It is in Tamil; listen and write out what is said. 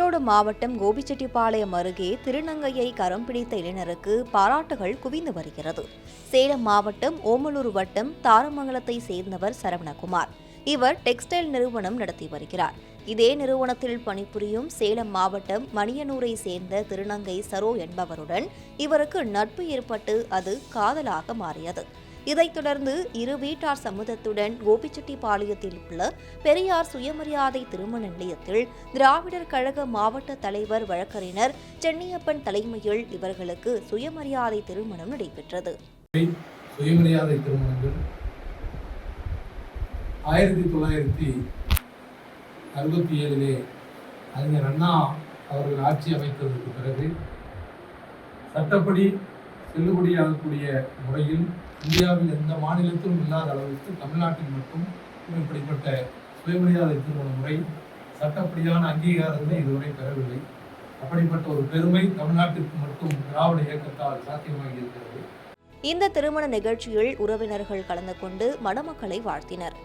ஈரோடு மாவட்டம் கோபிச்செட்டிப்பாளையம் அருகே திருநங்கையை கரம் பிடித்த இளைஞருக்கு பாராட்டுகள் குவிந்து வருகிறது. சேலம் மாவட்டம் ஓமலூர் வட்டம் தாரமங்கலத்தை சேர்ந்தவர் சரவணகுமார். இவர் டெக்ஸ்டைல் நிறுவனம் நடத்தி வருகிறார். இதே நிறுவனத்தில் பணிபுரியும் சேலம் மாவட்டம் மணியனூரை சேர்ந்த திருநங்கை சரோ என்பவருடன் இவருக்கு நட்பு ஏற்பட்டு அது காதலாக மாறியது. இதைத் தொடர்ந்து இரு வீட்டார் சம்மதத்துடன் கோபிச்செட்டிப்பாளையத்தில் உள்ள பெரியார் சுயமரியாதை திருமண நிலையத்தில் திராவிடர் கழக மாவட்ட தலைவர் வழக்கறிஞர் சென்னியப்பன் தலைமையில் இவர்களுக்கு சுயமரியாதை திருமணம் நடைபெற்றது. சுயமரியாதை திருமணங்கள் 1967 அறிஞர் அண்ணா அவர்கள் ஆட்சி அமைத்ததற்கு பிறகு சட்டப்படி செல்லுபடியாகக்கூடிய முறையில் இந்தியாவில் எந்த மாநிலத்திலும் இல்லாத அளவுக்கு தமிழ்நாட்டில் மட்டும் இப்படிப்பட்ட சுயமரியாதை திருமண முறை சட்டப்படியான அங்கீகாரத்தை இதுவரை பெறவில்லை. அப்படிப்பட்ட ஒரு பெருமை தமிழ்நாட்டிற்கு மட்டும் திராவிட இயக்கத்தால் சாத்தியமாகி இருக்கிறது. இந்த திருமண நிகழ்ச்சியில் உறவினர்கள் கலந்து கொண்டு மணமக்களை வாழ்த்தினர்.